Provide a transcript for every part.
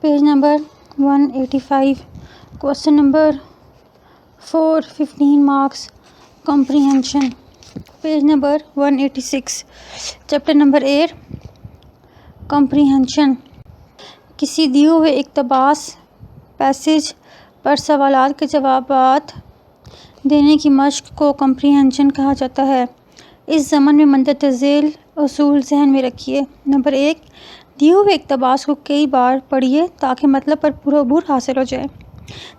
Page number 185. Question number 4, 15 marks. Comprehension. Page number 186. Chapter number 8. Comprehension. किसी दिए हुए इक़्तिबास passage पर सवालात के जवाबात देने की मश्क को कम्प्रीहेंशन कहा जाता है। इस ज़मन में मंदरज झेल उसूल ज़हन में रखिए। नंबर 1, दिए हुए इक़्तिबास को कई बार पढ़िए ताकि मतलब पर पूरा अबूर हासिल हो जाए।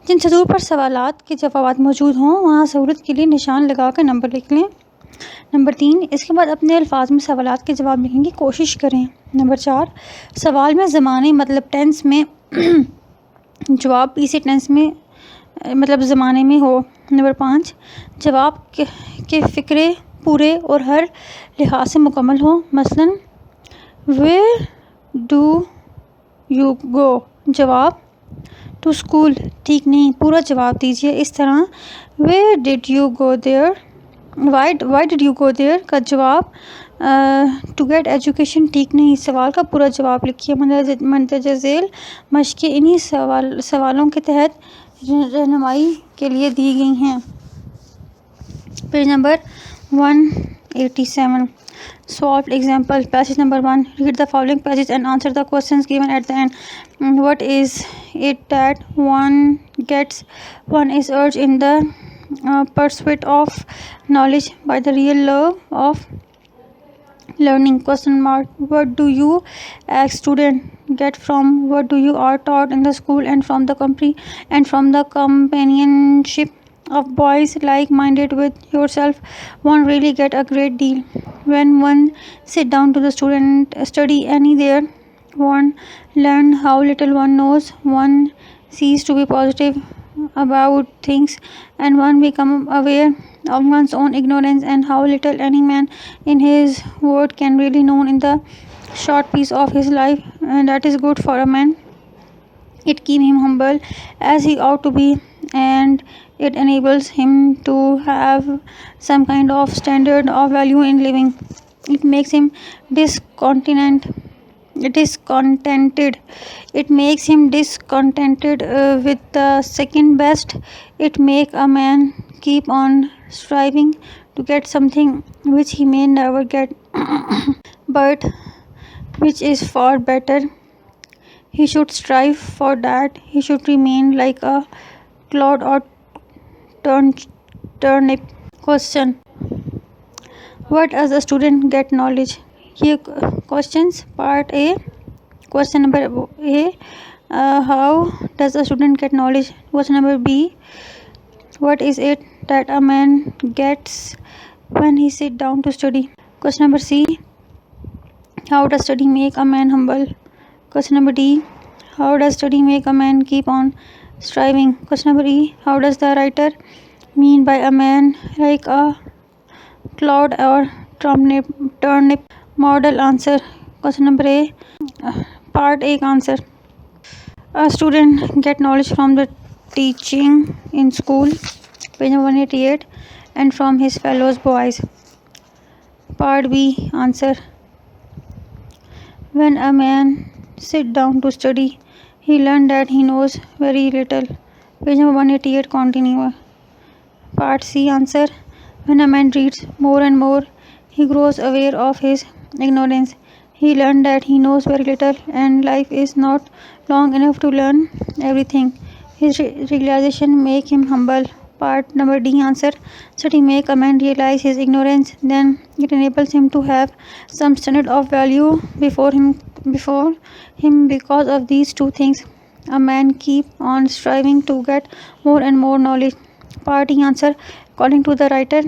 जिन सतूर पर सवालात के जवाबात मौजूद हों वहाँ सहूलत के लिए निशान लगा कर नंबर लिख लें। नंबर 3, इसके बाद अपने अल्फाज में सवालात के जवाब लिखने की कोशिश करें। नंबर 4, सवाल में ज़माने मतलब टेंस में जवाब इसी टेंस में मतलब ज़माने में हो। नंबर 5, जवाब के फ़िक्रे पूरे और हर लिहाज से मुकम्मल हो। मसलन वेयर डू यू गो, जवाब टू स्कूल, ठीक नहीं, पूरा जवाब दीजिए। इस तरह where did you go there, why did you go there का जवाब टू गेट एजुकेशन, ठीक नहीं, सवाल का पूरा जवाब लिखिए। मंदरज झेल मश्क़ें इन्हीं सवालों के तहत रहनुमाई के लिए दी गई हैं। Page number 187. Solved example. Passage number 1. Read the following passage and answer the questions given at the end. What is it that one gets? One is urged in the pursuit of knowledge by the real love of learning. Question mark. What do you as student get from what do you are taught in the school and from the companionship of boys like-minded with yourself? One really get a great deal. When one sit down to the student study any there, one learn how little one knows, one cease to be positive about things, and one become aware of one's own ignorance and how little any man in his word can really know in the short piece of his life, and that is good for a man. It keeps him humble as he ought to be, and it enables him to have some kind of standard of value in living. It makes him discontented. It makes him discontented with the second best. It make a man keep on striving to get something which he may never get, but which is far better. He should strive for that. He should remain like a clod or turnip. Question. What does a student get knowledge? ये questions. Part A. Question number A. How does a student get knowledge? Question number B. What is it that a man gets when he sit down to study? Question number C. How does study make a man humble? Question number D. How does study make a man keep on striving? Question number E. How does the writer mean by a man like a cloud or turnip? Model answer. Question number A. Part A answer. A student get knowledge from the teaching in school, page number 188, and from his fellow boys. Part B answer. When a man sit down to study, he learn that he knows very little. Page number 188 continue. Part C answer. When a man reads more and more, he grows aware of his ignorance. He learned that he knows very little and life is not long enough to learn everything. His realization make him humble. Part number D answer. Study make a man realize his ignorance, then it enables him to have some standard of value before him. Because of these two things, a man keep on striving to get more and more knowledge. Part E answer. According to the writer,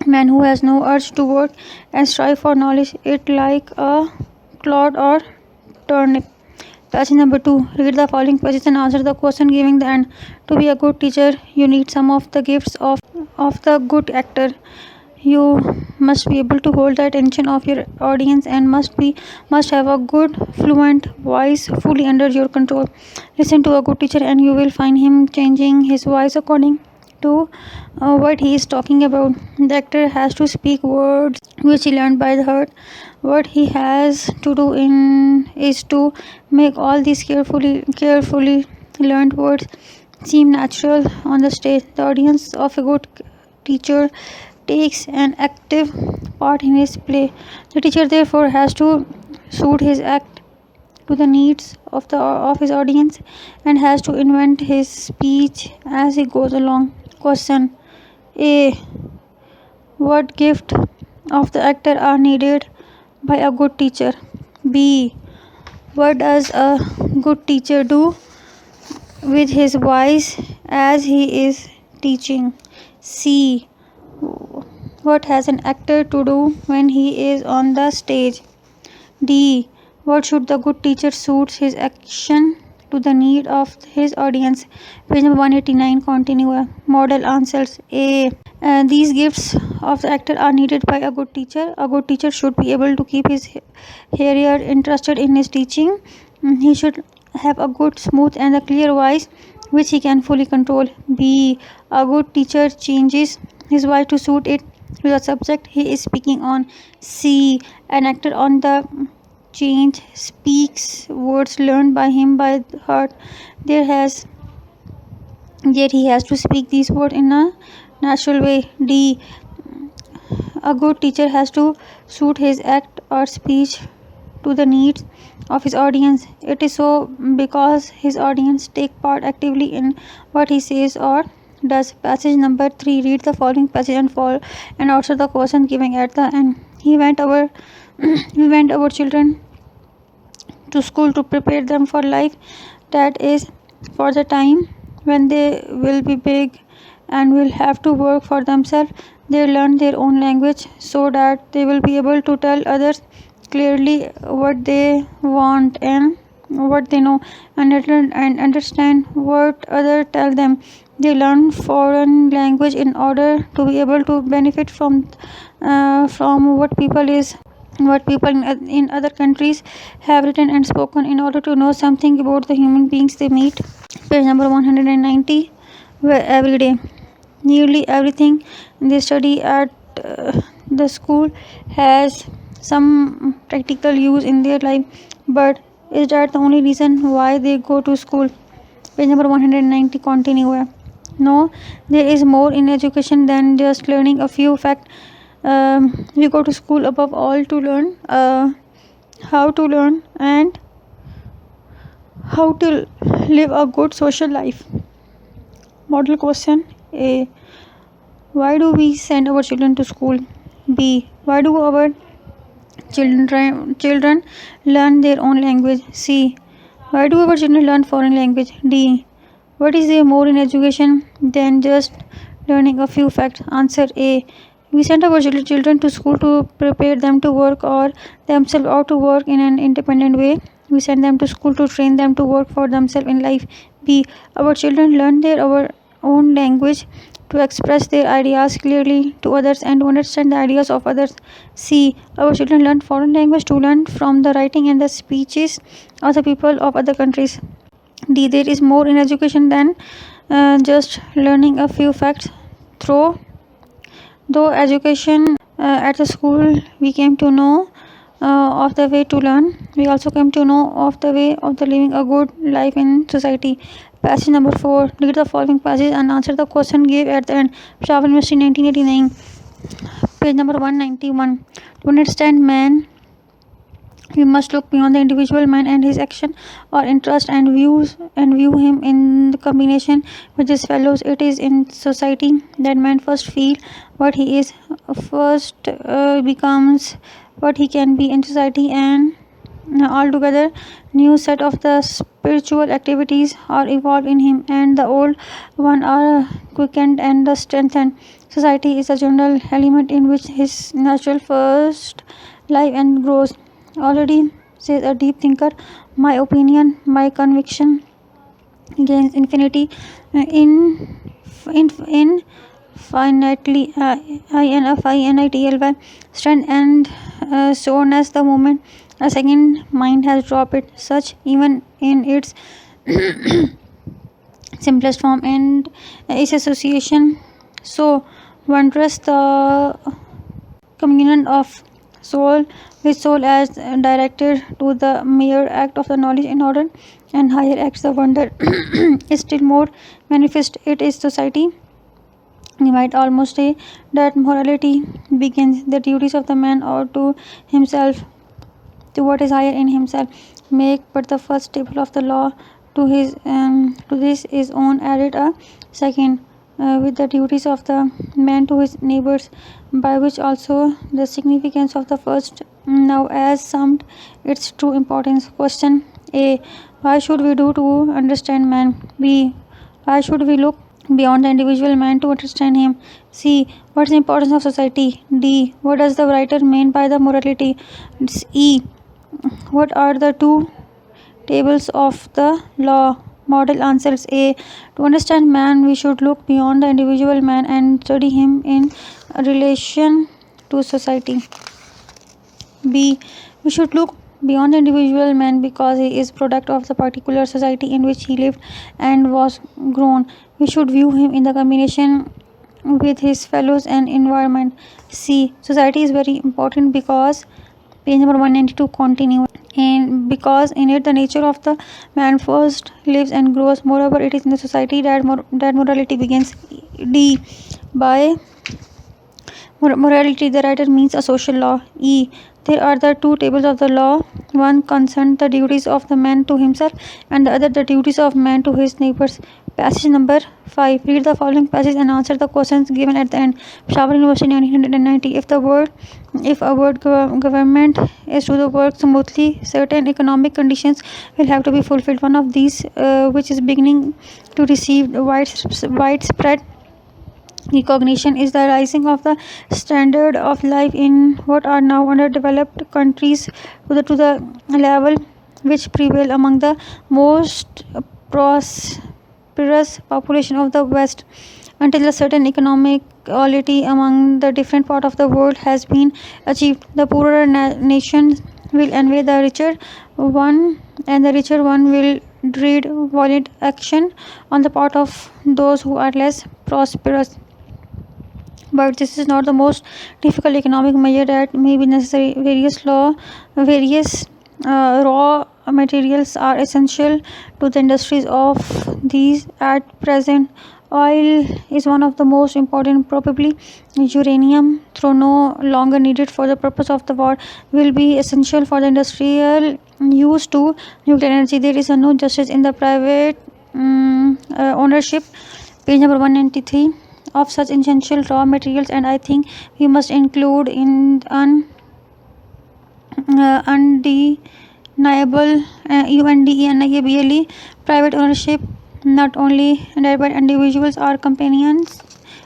man who has no urge to work and strive for knowledge, it like a clod or turnip. Passage number 2. Read the following passage and answer the question giving the end. To be a good teacher, you need some of the gifts of the good actor. You must be able to hold the attention of your audience and must have a good fluent voice fully under your control. Listen to a good teacher and you will find him changing his voice according to what he is talking about. The actor has to speak words which he learned by the heart. What he has to do is to make all these carefully learned words seem natural on the stage. The audience of a good teacher takes an active part in his play. The teacher therefore has to suit his act to the needs of his audience and has to invent his speech as he goes along. Question A. What gift of the actor are needed by a good teacher? B. What does a good teacher do with his voice as he is teaching? C. What has an actor to do when he is on the stage? D. What should the good teacher suits his action to the need of his audience? Page number 189 continue. Model answers A. These gifts of the actor are needed by a good teacher. A good teacher should be able to keep his hearer interested in his teaching. He should have a good, smooth and a clear voice which he can fully control. B. A good teacher changes his voice to suit it to the subject he is speaking on. C. An actor on the change speaks words learned by him by heart. Yet he has to speak these words in a natural way. D. A good teacher has to suit his act or speech to the needs of his audience. It is so because his audience take part actively in what he says or does. Passage number 3. Read the following passage and answer the question given at the end. We went our children to school to prepare them for life, that is, for the time when they will be big and will have to work for themselves. They learn their own language so that they will be able to tell others clearly what they want and what they know and understand what others tell them. They learn foreign language in order to be able to benefit from what people in other countries have written and spoken in order to know something about the human beings they meet. Page number 190. Where every day, nearly everything they study at the school has some practical use in their life, but is that the only reason why they go to school? Page number 190 continue. No, there is more in education than just learning a few facts. We go to school above all to learn how to learn and how to live a good social life. Model question A. Why do we send our children to school? B. Why do our children learn their own language? C. Why do our children learn foreign language? D. What is there more in education than just learning a few facts? Answer A. We send our children to school to prepare them to work or themselves or to work in an independent way. We send them to school to train them to work for themselves in life. B. Our children learn our own language to express their ideas clearly to others and to understand the ideas of others. C. Our children learn foreign language to learn from the writing and the speeches of the people of other countries. D. There is more in education than just learning a few facts. Though education at the school we came to know of the way to learn, we also came to know of the way of the living a good life in society. Passage number 4. Read the following passage and answer the question given at the end. Peshawar University 1989. Page number 191. To understand man, we must look beyond the individual man and his action or interest and view him in the combination with his fellows. It is in society that man first feel what he is, first becomes what he can be in society, and altogether new set of the spiritual activities are evolved in him and the old one are quickened and strengthened. Society is a general element in which his natural first life and grows. Already, says a deep thinker, my opinion, my conviction gains infinitely infinitely infinitly strength and soon as the moment a second mind has dropped it, such even in its simplest form and is association so wondrous, the communion of soul with soul as directed to the mere act of the knowledge in order and higher acts the wonder is still more manifest. It is society. We might almost say that morality begins the duties of the man or to himself, to what is higher in himself, make but the first table of the law to this is own added a second with the duties of the man to his neighbors, by which also the significance of the first now as summed its true importance. Question A. Why should we do to understand man? B. Why should we look beyond the individual man to understand him? C. What is the importance of society? D. What does the writer mean by the morality? E. What are the two tables of the law? Model answers. A. To understand man, we should look beyond the individual man and study him in relation to society. B. We should look beyond the individual man because he is product of the particular society in which he lived and was grown. We should view him in the combination with his fellows and environment. C. Society is very important because page number 192 continue, and because in it the nature of the man first lives and grows. Moreover, it is in the society that morality begins. D. By morality, the writer means a social law. E. There are the two tables of the law. One concerns the duties of the man to himself, and the other the duties of man to his neighbors. Passage number 5. Read the following passage and answer the questions given at the end. Peshawar University, 1990. If a word government is to work smoothly, certain economic conditions will have to be fulfilled. One of these, which is beginning to receive widespread recognition, is the rising of the standard of life in what are now underdeveloped countries to the level which prevail among the most prosperous population of the West. Until a certain economic equality among the different part of the world has been achieved, the poorer nations will envy the richer one, and the richer one will dread violent action on the part of those who are less prosperous. But this is not the most difficult economic measure that may be necessary. Various raw materials are essential to the industries of these at present. Oil is one of the most important. Probably uranium, though no longer needed for the purpose of the war, will be essential for the industrial use to nuclear energy. There is no justice in the private ownership. Page number 193 of such essential raw materials, and I think we must include in undeniable UNDENIABLE private ownership, not only that but individuals are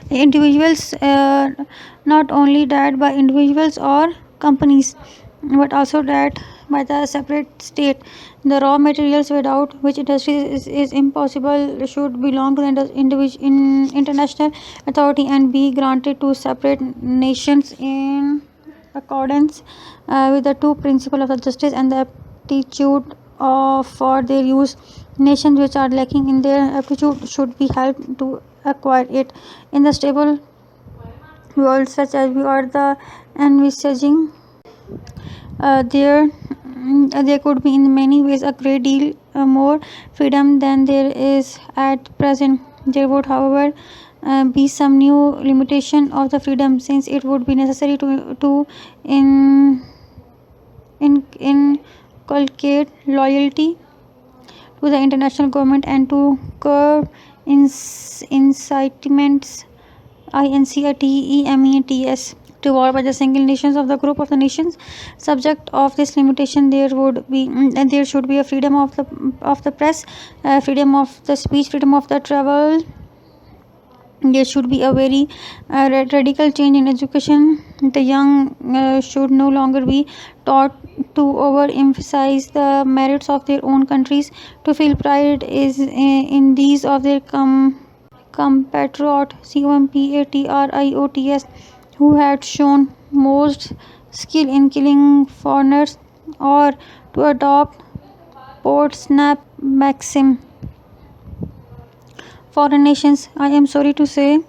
individuals not only that by individuals or companies, but also that by the separate state. The raw materials without which industry is impossible should belong to the international authority and be granted to separate nations in accordance with the two principles of the justice and the aptitude for their use. Nations which are lacking in their aptitude should be helped to acquire it. In the stable world such as we are the envisaging, there could be in many ways a great deal more freedom than there is at present. There would, however, be some new limitation of the freedom, since it would be necessary to inculcate loyalty to the international government and to curb incitements INCITEMETS to war by the single nations of the group of the nations. Subject of this limitation, there should be a freedom of the press, freedom of the speech, freedom of the travel. There should be a very radical change in education. The young should no longer be taught to overemphasize the merits of their own countries, to feel pride in these of their compatriot COMPATRIOTS who had shown most skill in killing foreigners, or to adopt Port Snap maxim foreign nations, I am sorry to say,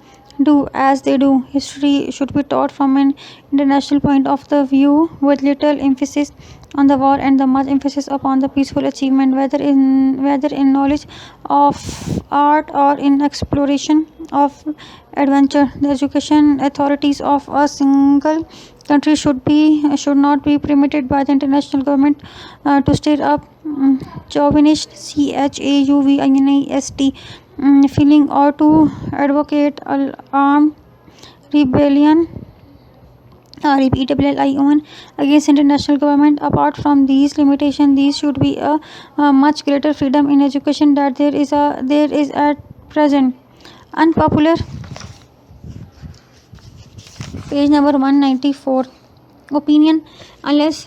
do as they do. History should be taught from an international point of the view, with little emphasis on the war and the much emphasis upon the peaceful achievement, whether in knowledge of art or in exploration of adventure. The education authorities of a single country should not be permitted by the international government to stir up chauvinist CHAUVINIST feeling or to advocate armed rebellion REBELLION against international government. Apart from these limitations, these should be a much greater freedom in education that there is at present. Unpopular, page number 194. Opinion: unless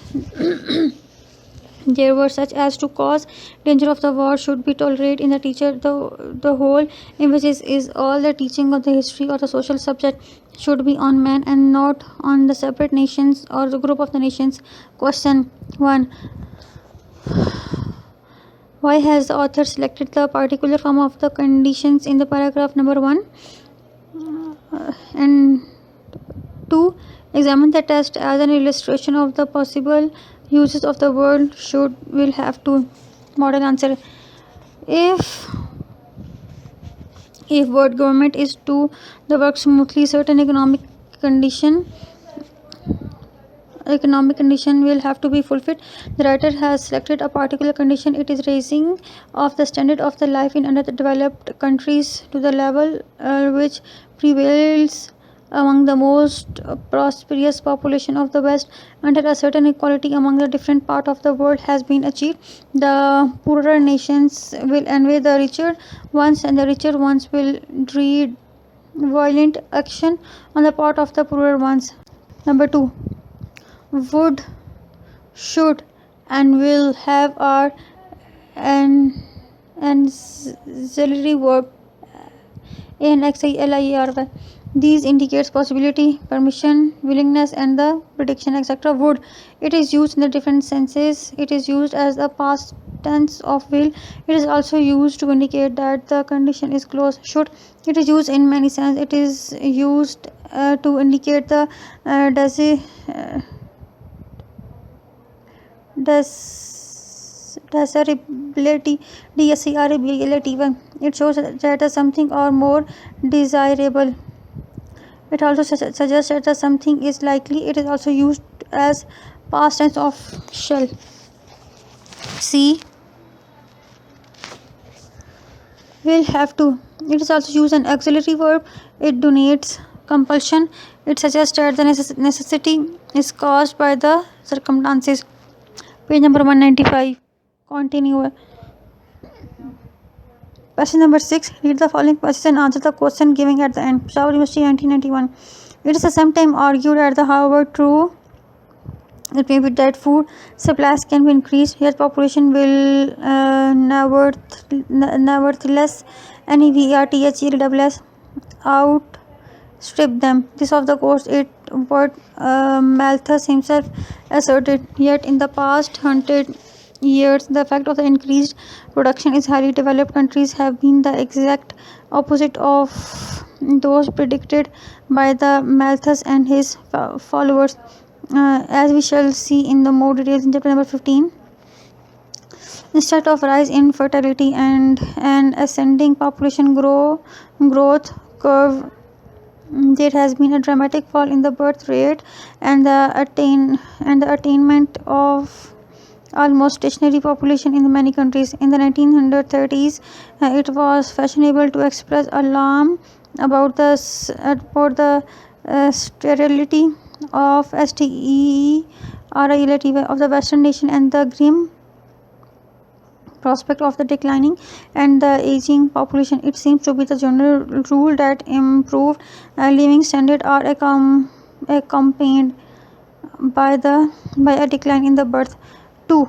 there were such as to cause danger of the war should be tolerated in the teacher, the whole emphasis is all the teaching of the history or the social subject should be on man and not on the separate nations or the group of the nations. Question 1: why has the author selected the particular form of the conditions in the paragraph number 1? And 2. Examine the text as an illustration of the possible uses of the word should will have to. Model answer: if word government is to the work smoothly, certain economic condition will have to be fulfilled. The writer has selected a particular condition. It is raising of the standard of the life in underdeveloped countries to the level which prevails among the most prosperous population of the West, until a certain equality among the different part of the world has been achieved. The poorer nations will envy the richer ones, and the richer ones will dread violent action on the part of the poorer ones. Number 2. Would, should, and will have are an auxiliary verb ANXILIERY. These indicates possibility, permission, willingness, and the prediction, etc. Would, it is used in the different senses. It is used as a past tense of will. It is also used to indicate that the condition is close. Should, it is used in many senses. It is used to indicate the desirability. It shows that something or more desirable. It also suggests that something is likely. It is also used as past tense of shall. C. Will have to. It is also used an auxiliary verb. It denotes compulsion. It suggests that the necessity is caused by the circumstances. Page number 195. Continue. Question number 6. Read the following passage and answer the question given at the end. Peshawar University, 1991. It is sometimes argued that however true it may be that food supplies can be increased, yet population will nevertheless outstrip them. This of the course it what Malthus himself asserted. Yet in the past 100 years, the fact of the increased production in highly developed countries have been the exact opposite of those predicted by the Malthus and his followers, as we shall see in the more details in chapter number 15. Instead of rise in fertility and an ascending population growth curve, there has been a dramatic fall in the birth rate and the attainment of almost stationary population in many countries. In the 1930s, it was fashionable to express alarm about the sterility of STERILITY of the Western nation and the grim prospect of the declining and the aging population. It seems to be the general rule that improved living standards are accompanied by a decline in the birth. 2.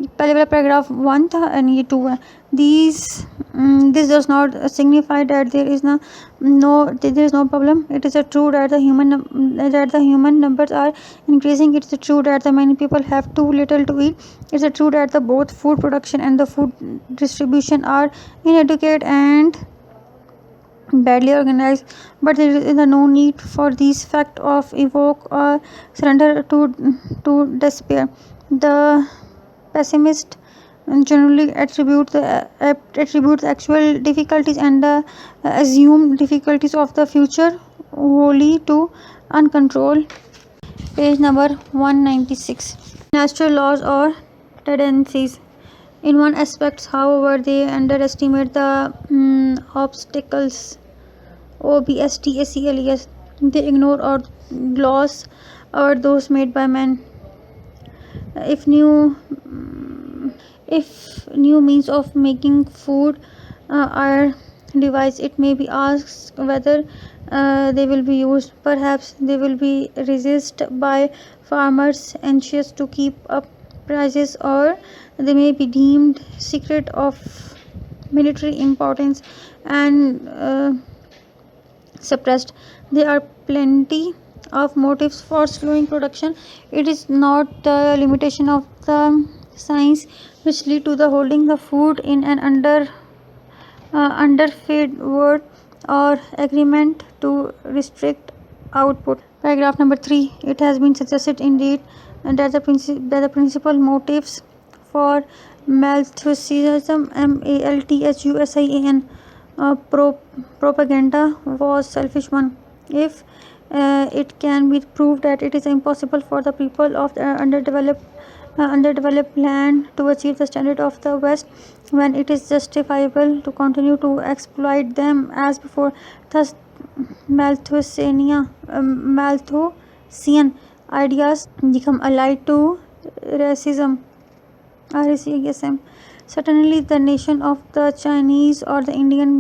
पहले वाला paragraph 1 था and ये 2 है. This does not signify that there is no problem. It is true that the human numbers are increasing. It is true that the many people have too little to eat. It is true that the both food production and the food distribution are inadequate and badly organized, but there is no need for these facts of evoke or surrender to despair. The pessimist generally attribute the actual difficulties and the assumed difficulties of the future wholly to uncontrolled. Page number 196. Natural laws or tendencies. In one aspect, however, they underestimate the obstacles. OBSTACLES. They ignore or gloss over those made by man. If new means of making food are devised, it may be asked whether they will be used. Perhaps they will be resisted by farmers anxious to keep up prices, or they may be deemed secret of military importance and suppressed. There are plenty of motives for slowing production. It is not the limitation of the science which lead to the holding the food in an underfed world or agreement to restrict output. Paragraph number 3. It has been suggested indeed that the principal motives for Malthusianism, Malthusian propaganda was selfish one. If it can be proved that it is impossible for the people of the underdeveloped land to achieve the standard of the West, when it is justifiable to continue to exploit them as before. Thus, Malthusian ideas become allied to racism. RACISM. Certainly, the nation of the Chinese or the Indian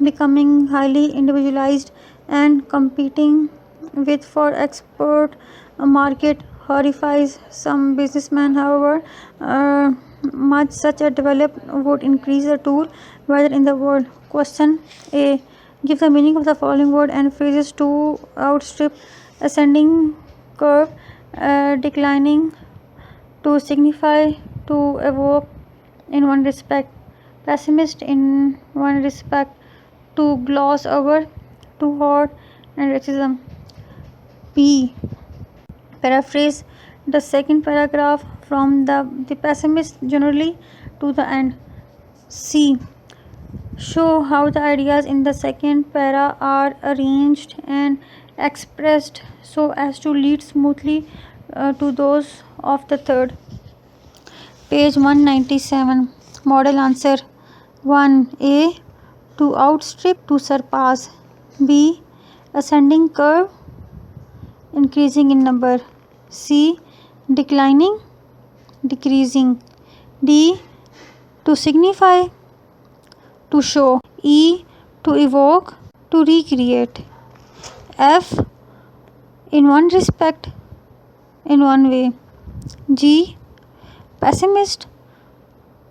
becoming highly individualized and competing with for export market horrifies some businessmen. However, much such a development would increase the tool whether in the world. Question A. Give the meaning of the following word and phrases to outstrip: ascending curve, declining, to signify, to evoke, in one respect; pessimist, in one respect; to gloss over, to hoard, and racism. B. Paraphrase the second paragraph from the pessimist generally to the end. C. Show how the ideas in the second para are arranged and expressed so as to lead smoothly to those of the third. Page 197. Model answer. 1. A. To outstrip, to surpass. B. Ascending curve, increasing in number. C. Declining, decreasing. D. To signify, to show. E. To evoke, to recreate. F. In one respect, in one way. G. Pessimist,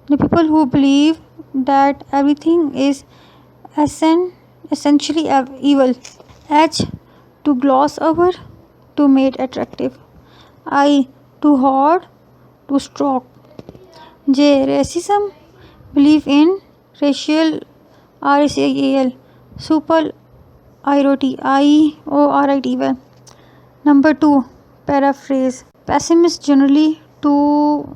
the people who believe that everything is essentially evil. H. To gloss over, to make attractive. I. To hoard, to stroke. J. Racism, belief in racial, RACAL, super IORIT. Number 2. Paraphrase. Pessimist generally to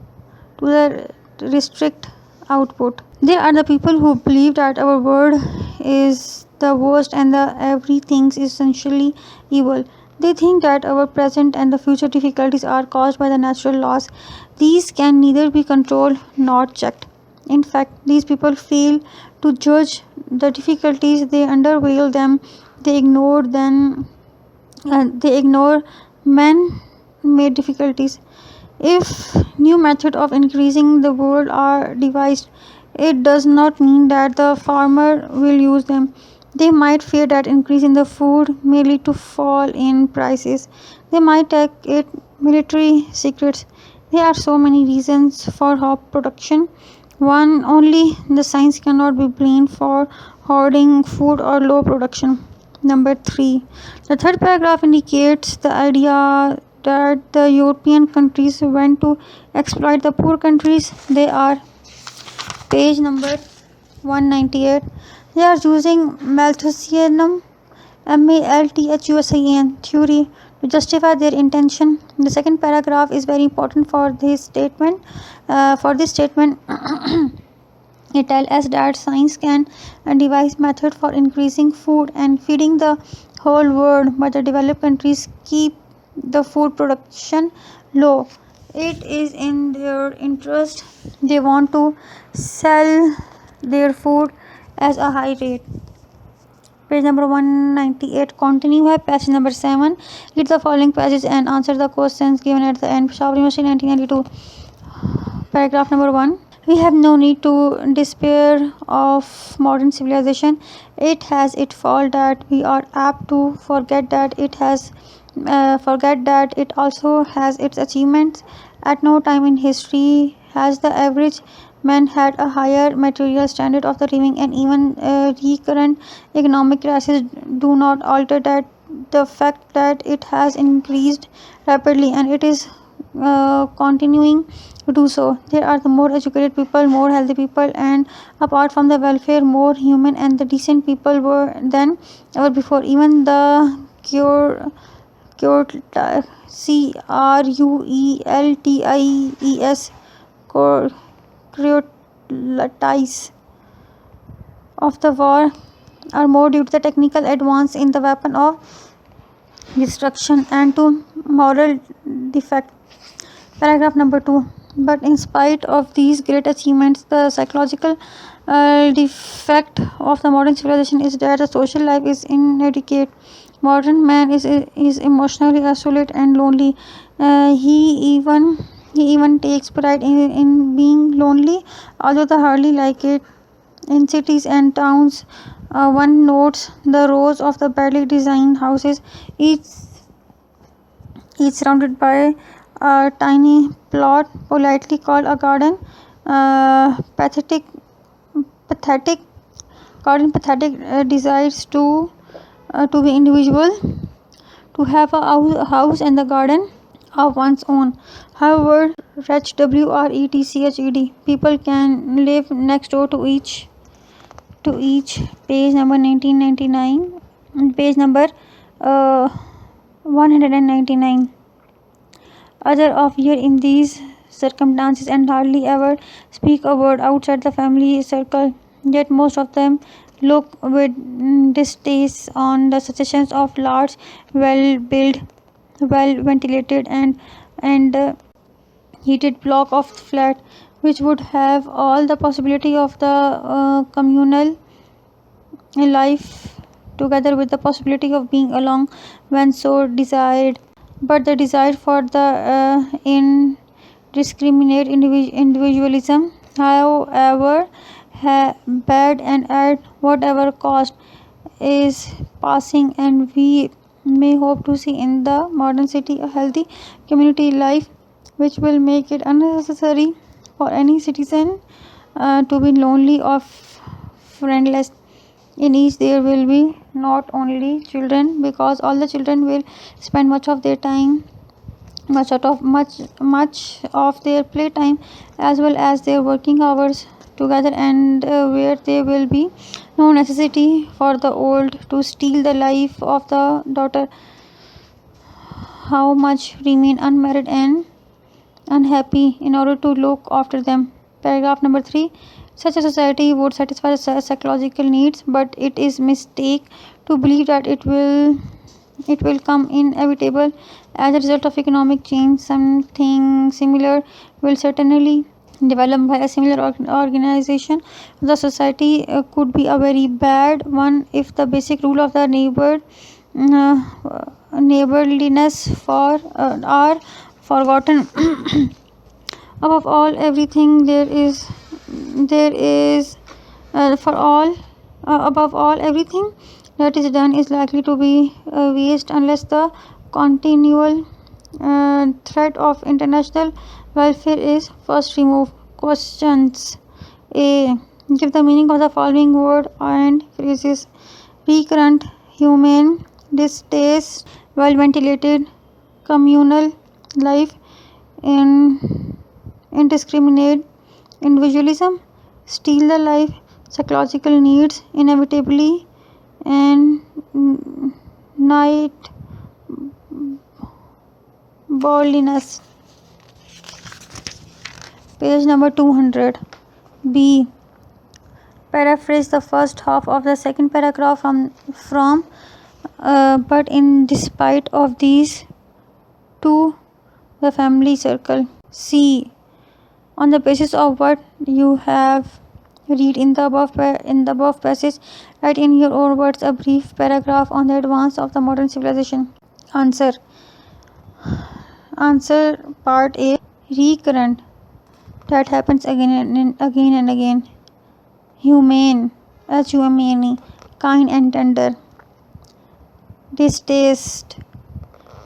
the restrict output. They are the people who believe that our world is the worst and the everything is essentially evil. They think that our present and the future difficulties are caused by the natural laws. These can neither be controlled nor checked. In fact, these people fail to judge the difficulties, they undervalue them, they ignore man-made difficulties. If new methods of increasing the world are devised, it does not mean that the farmer will use them. They might fear that increasing the food may lead to fall in prices. They might take it military secrets. There are so many reasons for hop production. One, only the science cannot be blamed for hoarding food or low production. Number 3. The third paragraph indicates the idea that the European countries went to exploit the poor countries. They are page number 198. They are using Malthusian Malthusian theory to justify their intention. The second paragraph is very important for this statement. It tells us that science can devise method for increasing food and feeding the whole world, but the developed countries keep the food production low. It is in their interest. They want to sell their food as a high rate. Page number 198. Continue है passage number 7. Read the following passage and answer the questions given at the end. Peshawar University 1992. Paragraph number 1. We have no need to despair of modern civilization. It has its fault that we are apt to forget that it also has its achievements. At no time in history has the average man had a higher material standard of the living, and even recurrent economic crises do not alter that the fact that it has increased rapidly, and it is continuing to do so. There are the more educated people, more healthy people, and apart from the welfare, more human and the decent people were than ever before. Even the cruelties of the war are more due to the technical advance in the weapon of destruction and to moral defect. Paragraph number 2. But in spite of these great achievements, the psychological defect of the modern civilization is that the social life is inadequate. Modern man is emotionally isolated and lonely. He even takes pride in being lonely, although they hardly like it. In cities and towns, one notes the rows of the badly designed houses, each surrounded by a tiny plot politely called a garden. Pathetic desires to be individual, to have a house and the garden of one's own. However, WRETCHED people can live next door to each. Page number 1999 and page number 199. Other of year in these circumstances and hardly ever speak a word outside the family circle. Yet most of them look with distaste on the suggestions of large, well-built, well-ventilated and heated block of flat, which would have all the possibility of the communal life together with the possibility of being along when so desired. But the desire for the indiscriminate individualism, however bad and at whatever cost, is passing, and we may hope to see in the modern city a healthy community life which will make it unnecessary for any citizen to be lonely or friendless. In each there will be not only children, because all the children will spend much of their time, much of their playtime as well as their working hours together, and where there will be no necessity for the old to steal the life of the daughter. How much remain unmarried and unhappy in order to look after them. Paragraph number 3. Such a society would satisfy the psychological needs, but it is mistake to believe that it will come inevitable as a result of economic change. Something similar will certainly develop by a similar organization. The society could be a very bad one if the basic rule of the neighborliness are forgotten. Above all everything above all everything that is done is likely to be waste unless the continual threat of international welfare is first removed. Questions. A. Give the meaning of the following word and phrases. Recurrent, humane, distaste, well ventilated, communal, life, in indiscriminate, individualism, steal the life, psychological needs, inevitably, and night boldness. Page number 200. B. Paraphrase the first half of the second paragraph from but in despite of these to the family circle. C. On the basis of what you have read in the above passage, write in your own words a brief paragraph on the advance of the modern civilization. Answer. Answer part A. Recurrent. That happens again and again. Humane. Humane. Kind and tender. Distaste.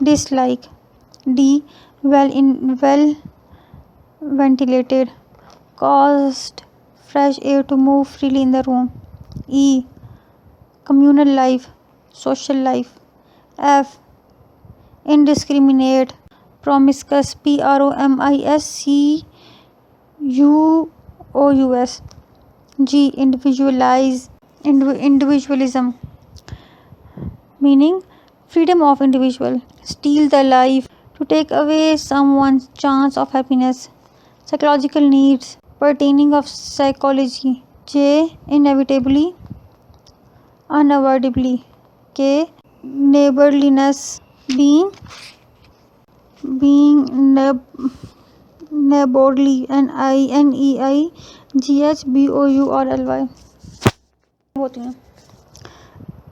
Dislike. D. Well ventilated. Caused fresh air to move freely in the room. E. Communal life. Social life. F. Indiscriminate. Promiscuous. Promiscuous. G. Individualism. Meaning freedom of individual. Steal the life. To take away someone's chance of happiness. Psychological needs pertaining of psychology. J. Inevitably, unavoidably. K. Neighborliness, being neighborly. NEIGHBOURLY.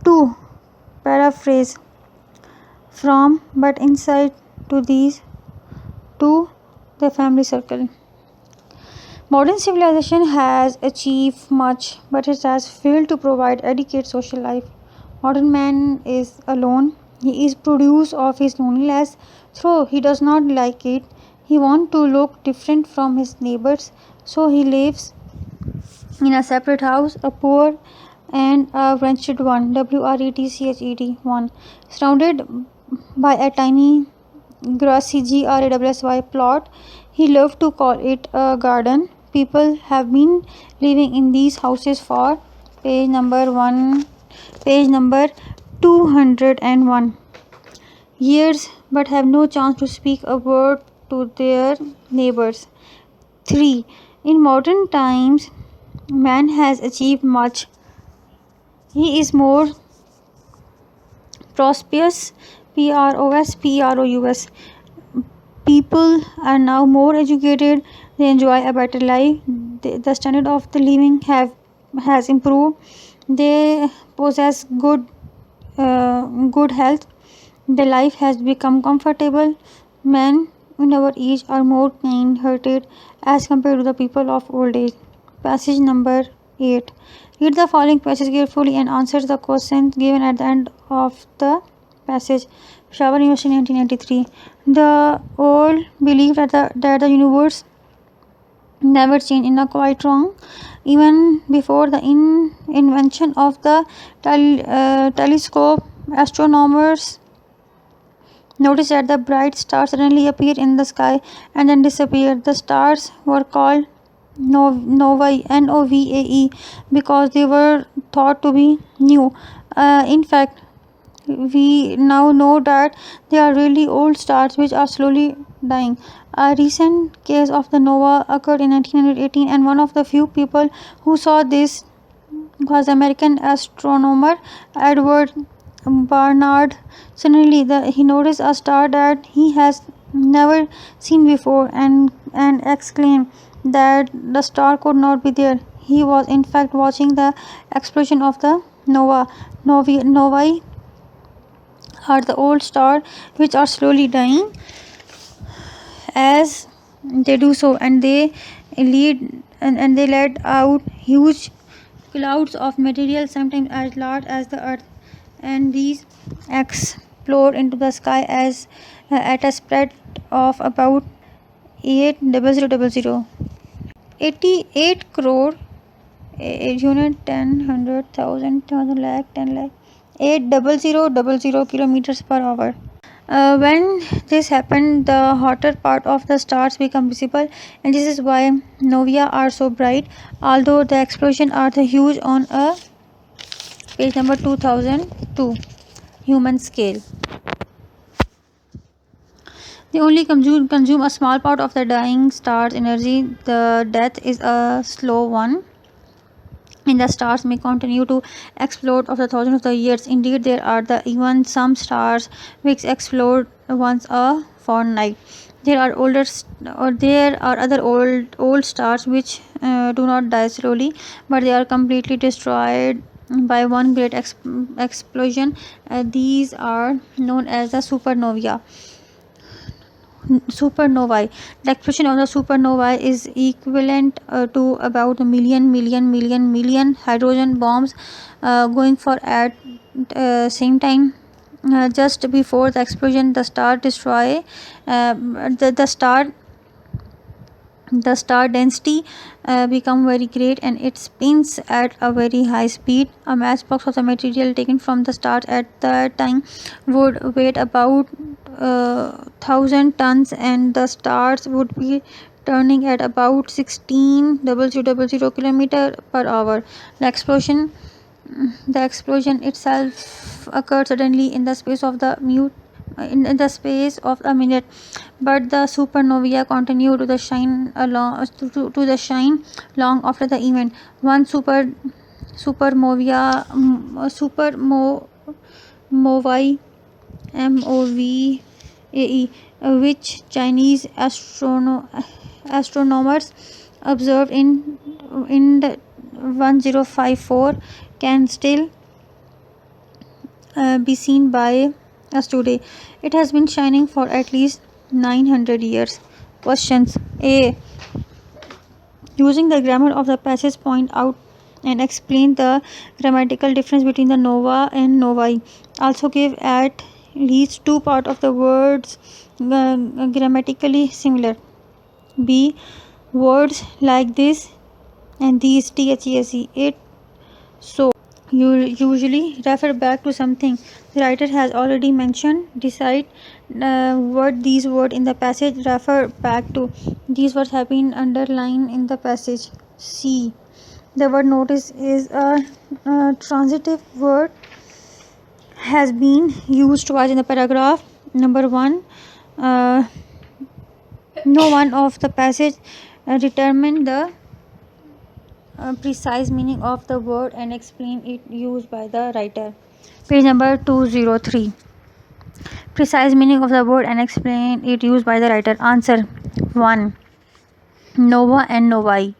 2. Paraphrase from but inside to these to the family circle. Modern civilization has achieved much, but it has failed to provide adequate social life. Modern man is alone. He is produce of his loneliness, though he does not like it. He wants to look different from his neighbors, so he lives in a separate house, a poor and a wretched one, WRETCHED one, surrounded by a tiny grassy GRAWSY plot. He loved to call it a garden. People have been living in these houses for page number 201 years, but have no chance to speak a word to their neighbors. 3. In modern times, man has achieved much. He is more prosperous, PROS. People are now more educated. They enjoy a better life. The standard of the living has improved. They possess good health. The life has become comfortable. Men in our age are more kind-hearted as compared to the people of old age. Passage number 8. Read the following passage carefully and answer the questions given at the end of the passage. Peshawar University, 1993. The old belief that the universe never changed is quite wrong. Even before the invention of the telescope, astronomers noticed that the bright stars suddenly appear in the sky and then disappear. The stars were called novae, NOVAE, because they were thought to be new. In fact, we now know that they are really old stars which are slowly dying. A recent case of the nova occurred in 1918, and one of the few people who saw this was American astronomer Edward Barnard. Suddenly, he noticed a star that he has never seen before and exclaimed that the star could not be there. He was in fact watching the explosion of the novae are the old stars which are slowly dying as they do so, and they let out huge clouds of material sometimes as large as the earth, and these explode into the sky as at a spread of about 8,000,000 88 crore unit 10 100,000 1,000 lakh 10 lakh 8,000 kilometers per hour. When this happened, the hotter part of the stars become visible, and this is why novia are so bright. Although the explosion are the huge on a page number 2002 human scale. They only consume a small part of the dying star's energy. The death is a slow one, and the stars may continue to explode after thousands of years. Indeed, there are even some stars which explode once a fortnight. There are other old stars which do not die slowly, but they are completely destroyed by one great explosion. These are known as the supernovae. The explosion of the supernovae is equivalent to about a million hydrogen bombs going for at same time. Just before the explosion, the star density become very great, and it spins at a very high speed. A matchbox of the material taken from the stars at that time would weigh about 1,000 tons, and the stars would be turning at about 16,000 kilometer per hour. The explosion itself occurred suddenly in the space of a minute, but the supernovae continued to shine long after the event. One supernovae MOVAE, which Chinese astronomers observed in the 1054, can still be seen by us today. It has been shining for at least 900 years. Questions. A. Using the grammar of the passage, point out and explain the grammatical difference between the nova and novae. Also give at least two parts of the words grammatically similar. B. Words like this and these, THESE, it, so, you usually refer back to something the writer has already mentioned. Decide what these words in the passage refer back to. These words have been underlined in the passage. C. The word notice is a transitive word, has been used twice in the paragraph. Number 1. No one of the passage determine the precise meaning of the word and explain it used by the writer. Page number 203. Precise meaning of the word and explain it used by the writer. Answer 1. Nova and novae.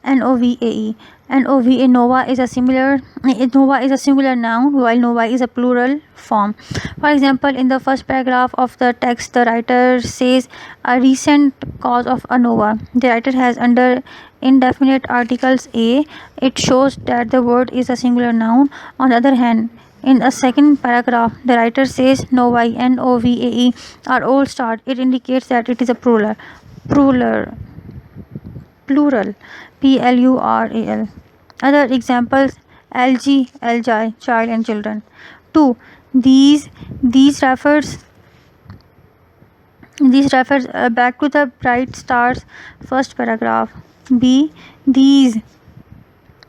NOVAE. NOVA, nova is a singular noun, while novae is a plural form. For example, in the first paragraph of the text, the writer says a recent cause of a nova. The writer has under indefinite articles a. It shows that the word is a singular noun. On the other hand, in the second paragraph, the writer says novae, NOVAE, are all stars. It indicates that it is a plural. Plural. PLURAL. Other examples: LG, LGI, child and children. 2. These refers back to the bright stars, first paragraph. B. These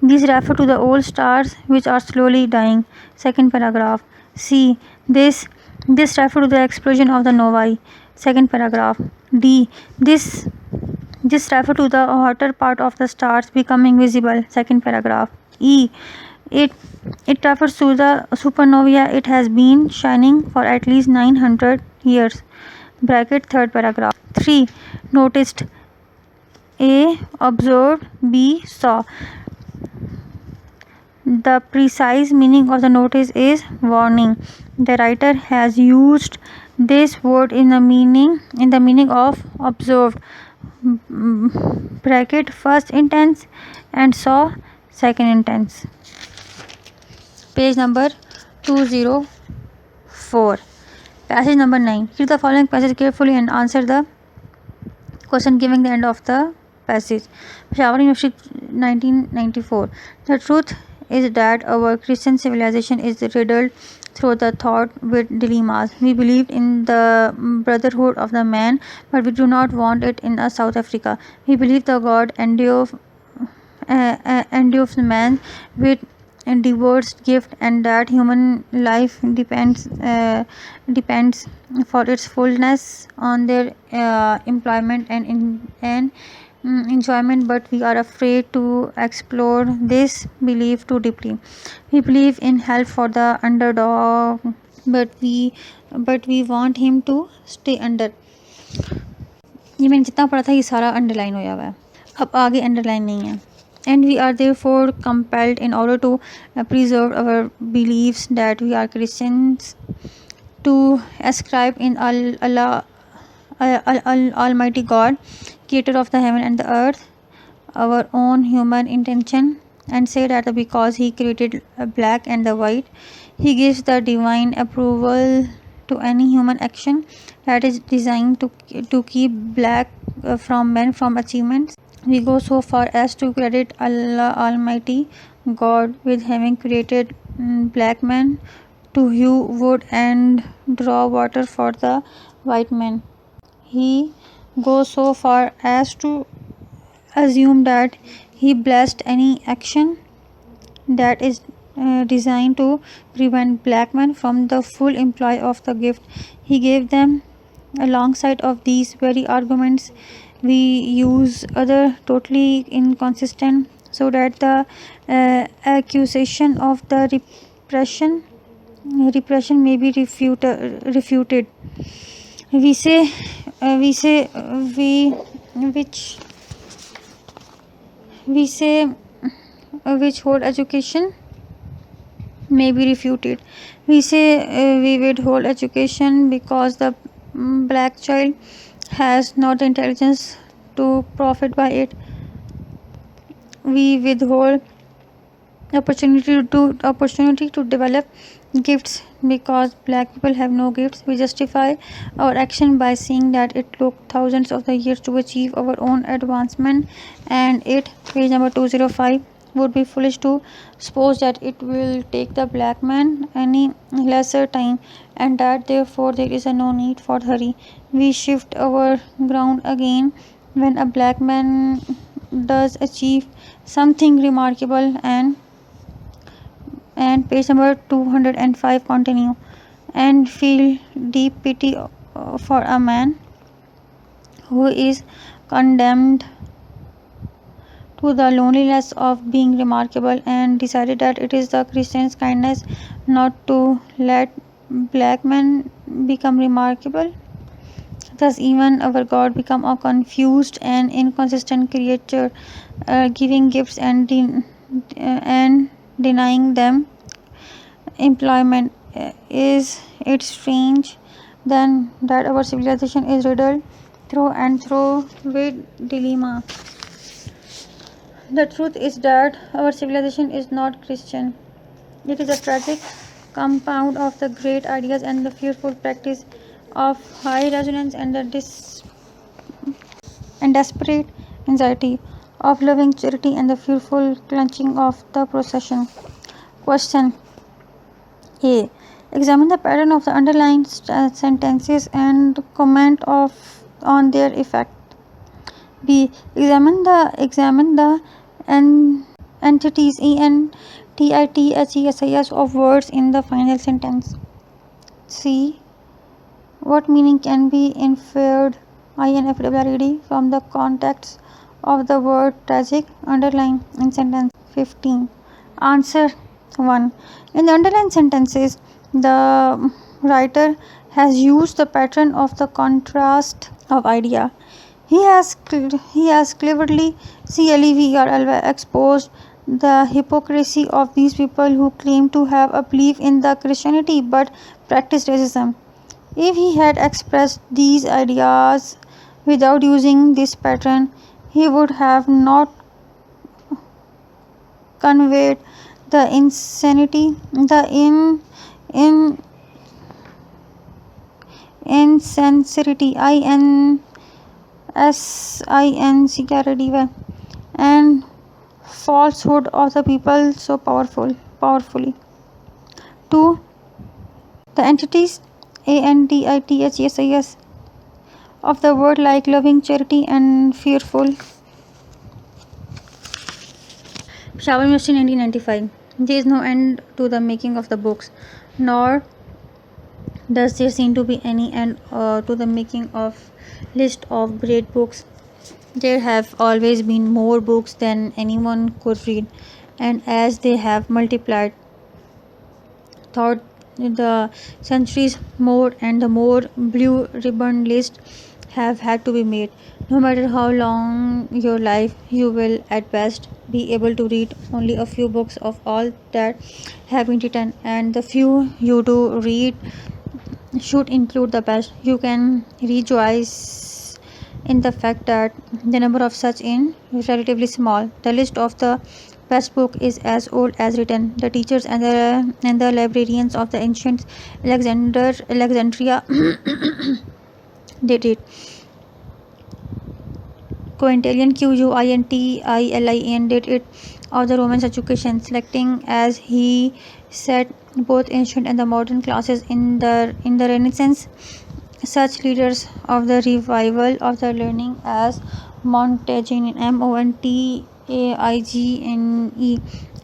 refer to the old stars which are slowly dying, second paragraph. C. This refer to the explosion of the novae, second paragraph. D. This refer to the hotter part of the stars becoming visible, second paragraph. E. It refers to the supernovae. It has been shining for at least 900 years, bracket third paragraph. 3. Noticed. A. Observed. B. Saw. The precise meaning of the notice is warning. The writer has used this word in the meaning of observed, bracket first intense, and saw, second intense. Page number 204. Passage number 9. Read the following passage carefully and answer the question given the end of the passage. Peshawar University, 1994. The truth is that our Christian civilization is riddled through the thought with dilemmas. We believed in the brotherhood of the man, but we do not want it in South Africa. We believe the God endues man with diverse gift, and that human life depends for its fullness on their employment and enjoyment, but we are afraid to explore this belief too deeply. We believe in help for the underdog, but we want him to stay under. ये मैंने जितना पढ़ा था ये सारा underline होया हुआ है, अब आगे अंडरलाइन नहीं है. And we are therefore compelled, in order to preserve our beliefs that we are Christians, to ascribe in Allah, Almighty God, creator of the heaven and the earth, our own human intention, and say that because he created black and the white, he gives the divine approval to any human action that is designed to keep black from men from achievements. We go so far as to credit Allah Almighty God with having created black men to hew wood and draw water for the white man. He goes so far as to assume that he blessed any action that is designed to prevent black men from the full employ of the gift he gave them. Alongside of these very arguments, we use other totally inconsistent, so that the accusation of the repression may be refuted. We say which whole education may be refuted. We say we withhold education because the black child has not the intelligence to profit by it. We withhold opportunity to develop gifts because black people have no gifts. We justify our action by saying that it took thousands of the years to achieve our own advancement, and it, page number 205, would be foolish to suppose that it will take the black man any lesser time, and that therefore there is no need for hurry. We shift our ground again when a black man does achieve something remarkable, and page number 205 continue, and feel deep pity for a man who is condemned to the loneliness of being remarkable, and decided that it is the Christian's kindness not to let black men become remarkable. Thus even our God become a confused and inconsistent creature, giving gifts and denying them employment. Is it strange then that our civilization is riddled through and through with dilemma? The truth is that our civilization is not Christian. It is a tragic compound of the great ideas and the fearful practice of high resonance and the desperate anxiety of loving charity and the fearful clenching of the procession. Question A. Examine the pattern of the underlined sentences and comment on their effect. B. Examine the entities entithes of words in the final sentence. C. What meaning can be inferred INFWRED from the context of the word tragic underlined in sentence 15? Answer 1. In the underlined sentences, the writer has used the pattern of the contrast of idea. He has cleverly exposed the hypocrisy of these people who claim to have a belief in the Christianity but practice racism. If he had expressed these ideas without using this pattern, he would have not conveyed the insanity, the insincerity, insincerity, and falsehood of the people so powerfully. 2. The entities ANTITHESIS of the word like loving, charity, and fearful. Peshawar University 1995. There is no end to the making of the books, nor does there seem to be any end to the making of list of great books. There have always been more books than anyone could read, and as they have multiplied throughout the centuries, more and the more blue ribbon lists have had to be made. No matter how long your life, you will at best be able to read only a few books of all that have been written, and the few you do read should include the best. You can rejoice in the fact that the number of such is relatively small. The list of the best book is as old as written. The teachers and the librarians of the ancient Alexandria did it. Quintilian did it of the Roman education, selecting as he said both ancient and the modern classes in the Renaissance. Such leaders of the revival of the learning as Montaigne, Montaigne,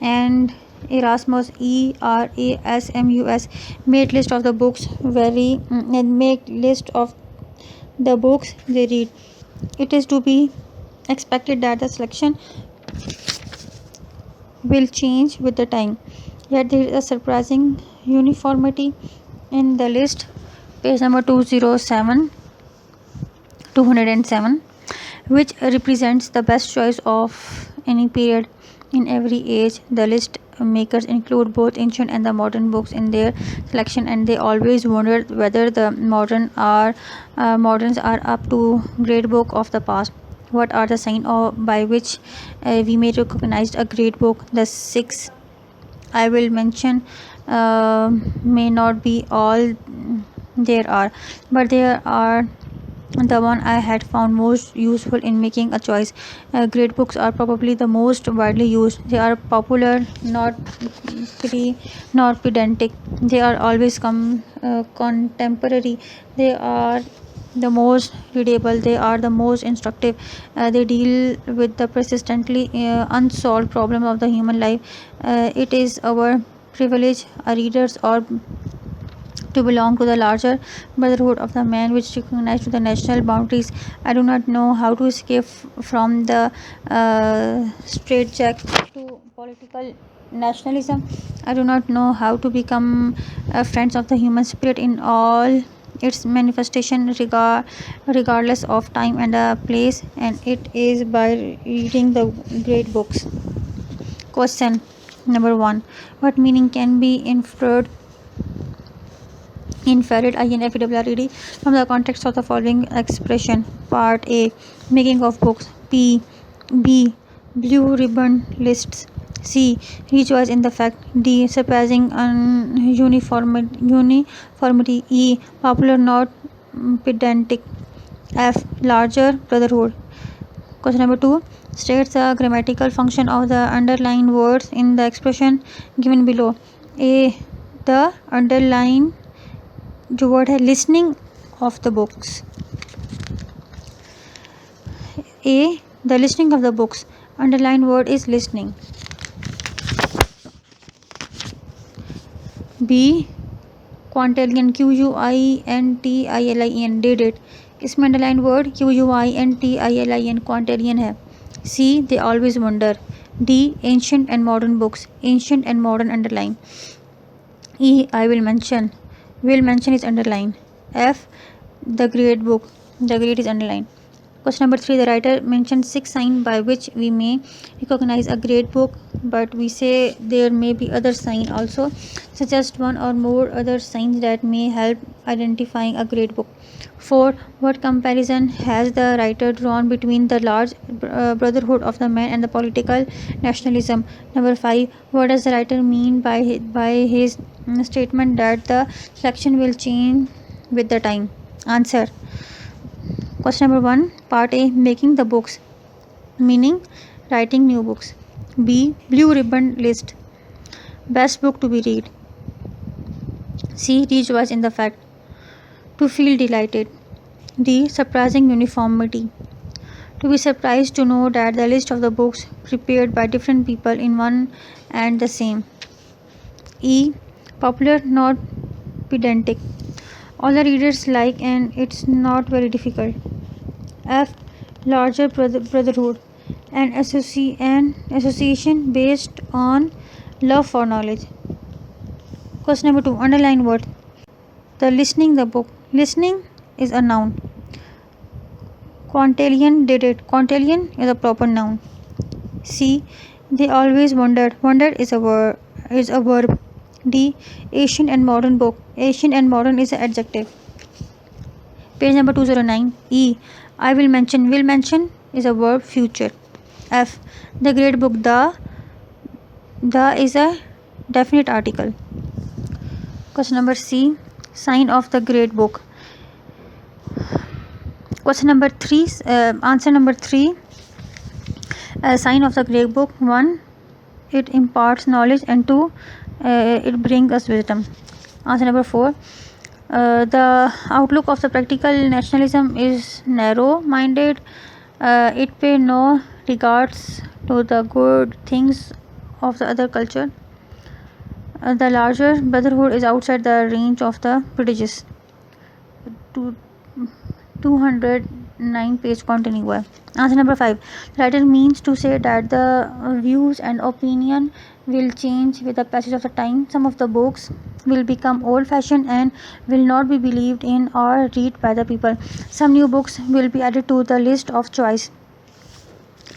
and Erasmus, Erasmus, made list of the books and make list of the books they read. It is to be expected that the selection will change with the time. Yet there is a surprising uniformity in the list. Page number 207, which represents the best choice of any period in every age. The list makers include both ancient and the modern books in their selection, and they always wondered whether the moderns are up to great book of the past. What are the signs by which we may recognize a great book? The 6 I will mention may not be all there are, but there are the one I had found most useful in making a choice. Great books are probably the most widely used. They are popular, not pedantic. They are always contemporary. They are the most readable. They are the most instructive. They deal with the persistently unsolved problem of the human life. It is our privilege, readers, or to belong to the larger brotherhood of the man which recognized the national boundaries. I do not know how to escape from the straitjacket to political nationalism. I do not know how to become friends of the human spirit in all its manifestation, regardless of time and place, and it is by reading the great books. Question number 1: what meaning can be inferred from the context of the following expression? Part A: making of books. B: blue ribbon lists. C: rejoice in the fact. D: surpassing uniformity. E: popular, not pedantic. F: larger brotherhood. Question number 2: states the grammatical function of the underlined words in the expression given below. A: the underlined word है listening of the books. A: the listening of the books. Underlined word is listening. B: Quintilian, Quintilian did it. इसमें underlined word Quintilian Quintilian है. C: they always wonder. D: ancient and modern books. Ancient and modern underline. E: I will mention. Will mention is underlined. F: the great book. The great is underlined. Question number 3: the writer mentioned 6 signs by which we may recognize a great book, but we say there may be other signs also. Suggest one or more other signs that may help identifying a great book. 4. What comparison has the writer drawn between the large brotherhood of the man and the political nationalism? Number 5. What does the writer mean by his statement that the selection will change with the time? Answer. Question number 1. Part A. Making the books. Meaning, writing new books. B. Blue ribbon list. Best book to be read. C. Rejoice in the fact. To feel delighted. D. Surprising uniformity. To be surprised to know that the list of the books prepared by different people in one and the same. E. Popular, not pedantic. All the readers like and it's not very difficult. F. Larger brotherhood. An association based on love for knowledge. Question number 2. Underline word. The listening the book. Listening is a noun. Quintilian did it. Quintilian is a proper noun. C. They always wondered. Wondered is a verb. D. Ancient and modern book. Ancient and modern is an adjective. Page number 209. E. I will mention. Will mention is a verb, future. F. The great book. The is a definite article. Question number C. Sign of the great book. Question number 3. Answer number 3. Sign of the great book. 1. It imparts knowledge, and 2. It brings us wisdom. Answer number 4. The outlook of the practical nationalism is narrow-minded. It pays no regards to the good things of the other culture. The larger brotherhood is outside the range of the prodigious. 209 page continue हुआ. Answer number 5. The writer means to say that the views and opinion will change with the passage of the time. Some of the books will become old-fashioned and will not be believed in or read by the people. Some new books will be added to the list of choice.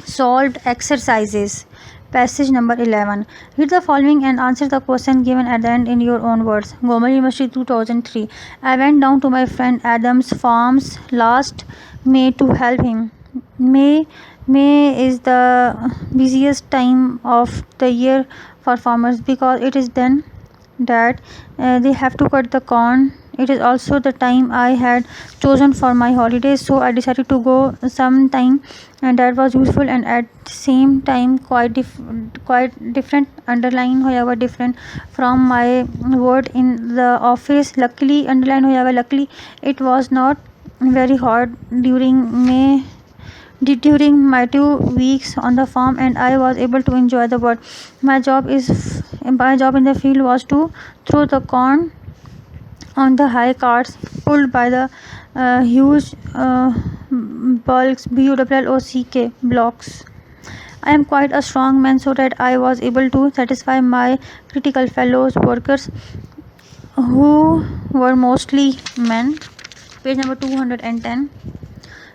Solved exercises. Passage number 11. Read the following and answer the question given at the end in your own words. Gomal University 2003. I went down to my friend Adam's farms last May to help him. May is the busiest time of the year for farmers because it is then that they have to cut the corn. It is also the time I had chosen for my holidays, so I decided to go sometime, and that was useful and at the same time quite different. Underline however different from my word in the office. Luckily, underline however luckily, it was not very hot during my 2 weeks on the farm, and I was able to enjoy the work. My job in the field was to throw the corn on the high carts pulled by the huge bulks, BULLOCK blocks. I am quite a strong man, so that I was able to satisfy my critical fellow workers, who were mostly men. Page number 210.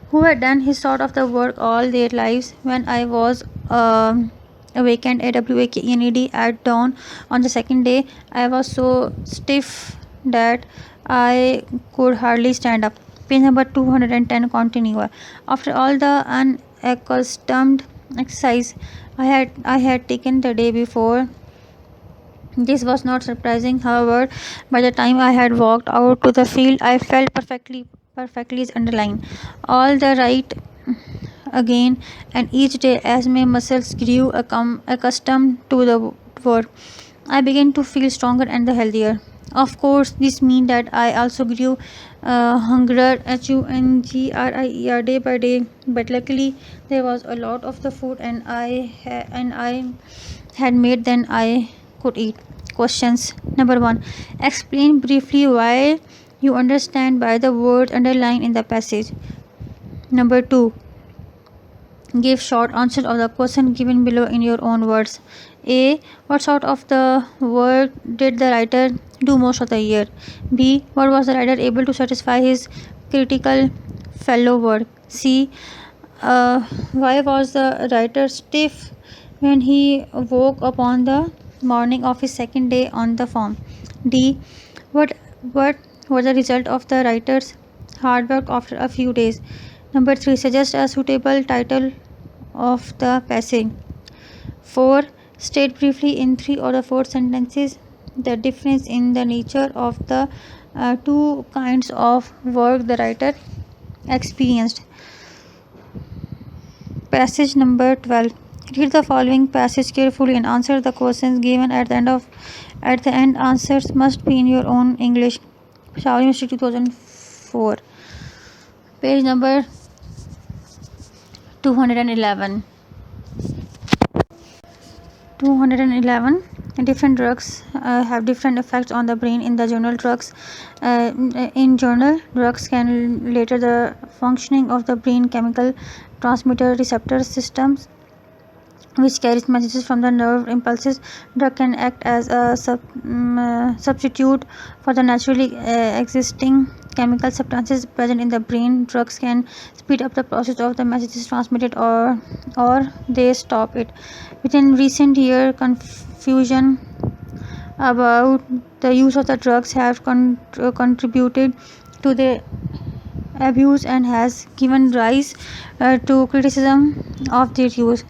Who had done his sort of the work all their lives. When I was awakened AWAKNED at dawn on the second day, I was so stiff that I could hardly stand up. Page number 210 continue. After all the unaccustomed exercise I had taken the day before, this was not surprising. However, by the time I had walked out to the field, I felt perfectly is underlined. All the right again, and each day as my muscles grew accustomed to the work, I began to feel stronger and healthier. Of course, this means that I also grew hungrier, HUNGRIER, day by day. But luckily, there was a lot of the food, and I had made than I could eat. Questions. Number 1. Explain briefly why you understand by the words underlined in the passage. Number 2. Give short answers of the question given below in your own words. A. What sort of the work did the writer do most of the year? B. What was the writer able to satisfy his critical fellow work? C. Why was the writer stiff when he woke up on the morning of his second day on the farm? D. What was the result of the writer's hard work after a few days? Number 3. Suggest a suitable title of the passage. 4. State briefly in 3 or 4 sentences the difference in the nature of the Two kinds of work the writer experienced. Passage number 12. Read the following passage carefully and answer the questions given at the end. Answers must be in your own English. Peshawar University 2004. Page number 211. 211. Different drugs have different effects on the brain. In general, drugs can alter the functioning of the brain chemical transmitter receptor systems, which carries messages from the nerve impulses. Drug can act as a substitute for the naturally existing chemical substances present in the brain. Drugs can speed up the process of the messages transmitted, or they stop it. Within recent years, confusion about the use of the drugs have contributed to the abuse and has given rise to criticism of their use.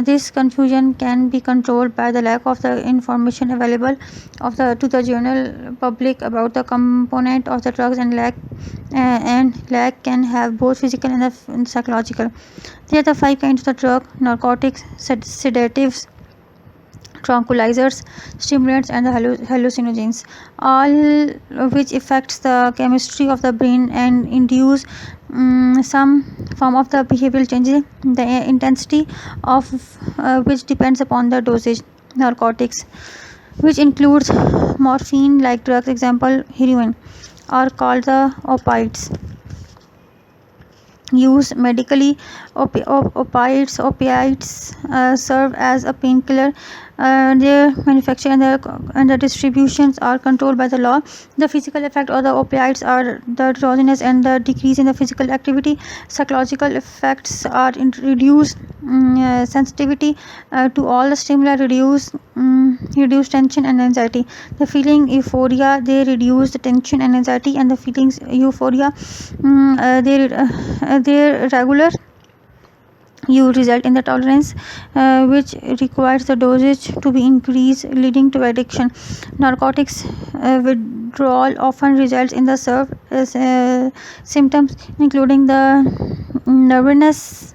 This confusion can be controlled by the lack of the information available to the general public about the component of the drugs, and lack can have both physical and psychological. There are the 5 kinds of the drug: narcotics, sedatives, tranquilizers, stimulants, and the hallucinogens, all of which affects the chemistry of the brain and induce some form of the behavioral changes, the intensity of which depends upon the dosage. Narcotics, which includes morphine-like drugs, example heroin, are called the opiates. Used medically, opiates serve as a painkiller. Their manufacture and the distributions are controlled by the law. The physical effect of the opiates are the drowsiness and the decrease in the physical activity. Psychological effects are reduced sensitivity to all the stimuli, reduce tension and anxiety. The feeling euphoria, they reduce the tension and anxiety, and the feelings euphoria, their regular use result in the tolerance, which requires the dosage to be increased, leading to addiction. Narcotics withdrawal often results in the symptoms including the nervousness,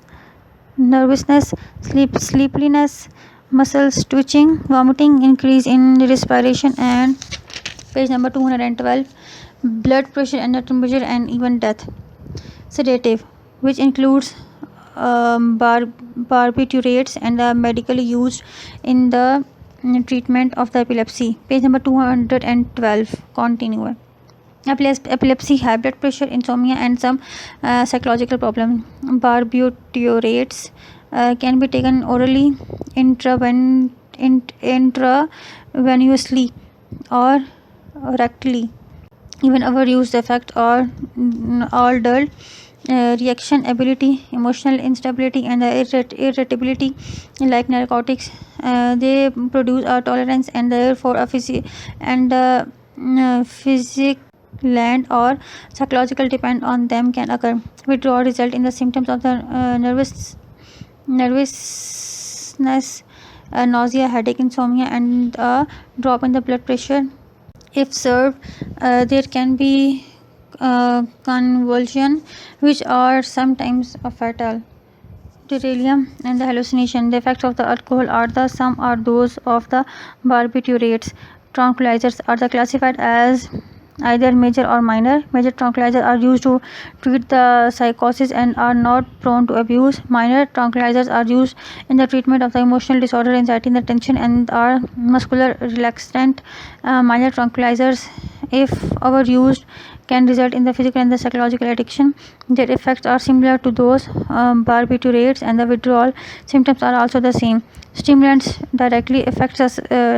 sleepiness, muscles twitching, vomiting, increase in respiration, and page number 212, blood pressure and temperature, and even death. Sedative, which includes barbiturates and are medically used in the treatment of the epilepsy. Page number 212. Continue. Epilepsy, high blood pressure, insomnia, and some psychological problems. Barbiturates can be taken orally, intravenously, or rectally. Even overuse, the effect are all dull. Reaction ability, emotional instability, and the irritability, like narcotics, they produce a tolerance, and therefore a physical land or psychological depend on them can occur. Withdrawal result in the symptoms of the nervousness, nausea, headache, insomnia, and a drop in the blood pressure. If served, there can be convulsion, which are sometimes fatal. Delirium and the hallucination. The effects of the alcohol are those of the barbiturates. Tranquilizers are classified as either major or minor. Major tranquilizers are used to treat the psychosis and are not prone to abuse. Minor tranquilizers are used in the treatment of the emotional disorder, anxiety, and the tension, and are muscular relaxant. Minor tranquilizers, if overused, can result in the physical and the psychological addiction. Their effects are similar to those barbiturates, and the withdrawal symptoms are also the same. Stimulants directly affect the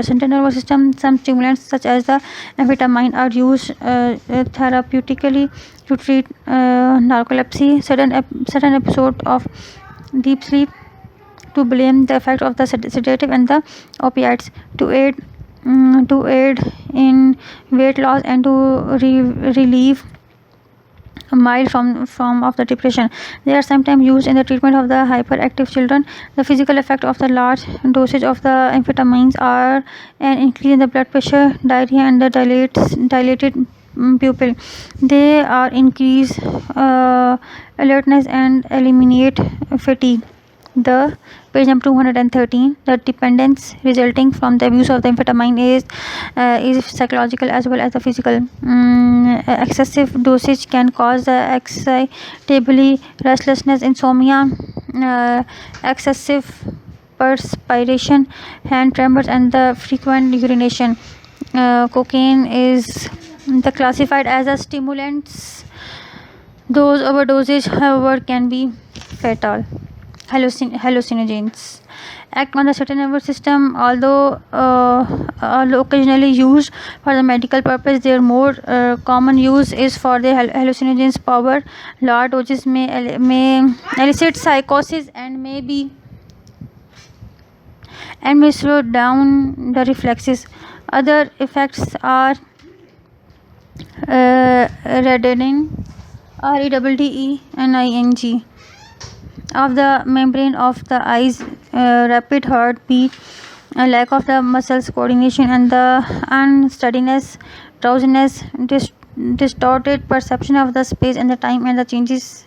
central nervous system. Some stimulants, such as the amphetamine, are used therapeutically to treat narcolepsy, sudden episode of deep sleep, to blame the effect of the sedative and the opiates, to aid in weight loss, and to relieve mild form of the depression. They are sometimes used in the treatment of the hyperactive children. The physical effect of the large dosage of the amphetamines are an increase in the blood pressure, diarrhea, and the dilated pupil. They are increase alertness and eliminate fatigue. The page number 213. The dependence resulting from the abuse of the amphetamine is psychological as well as the physical. Excessive dosage can cause the excitability, restlessness, insomnia, excessive perspiration, hand tremors, and the frequent urination. Cocaine is classified as a stimulant. Those overdoses, however, can be fatal. Hallucinogens act on the central nervous system. Although occasionally used for the medical purpose, their more common use is for the hallucinogens power. Large doses may elicit psychosis and may slow down the reflexes. Other effects are reddening, REDDENING of the membrane of the eyes, rapid heartbeat, a lack of the muscles coordination, and the unsteadiness, drowsiness, distorted perception of the space and the time, and the changes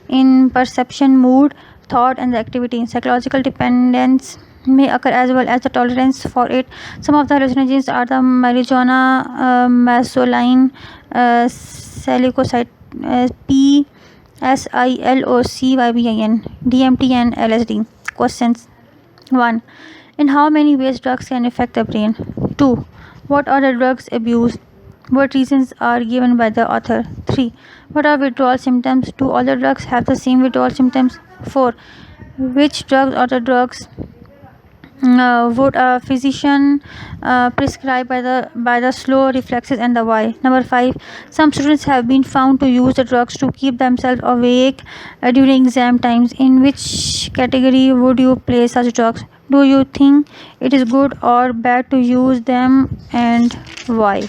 in perception, mood, thought, and the activity. Psychological dependence may occur as well as the tolerance for it. Some of the hallucinogens are the marijuana, masoline, psilocybin, DMT, and LSD. Questions. 1. In how many ways drugs can affect the brain? 2. What are the drugs abused? What reasons are given by the author? 3. What are withdrawal symptoms? Do all the drugs have the same withdrawal symptoms? 4. Which drugs or the drugs would a physician prescribe by the slow reflexes, and the why? Number 5. Some students have been found to use the drugs to keep themselves awake during exam times. In which category would you place such drugs? Do you think it is good or bad to use them, and why?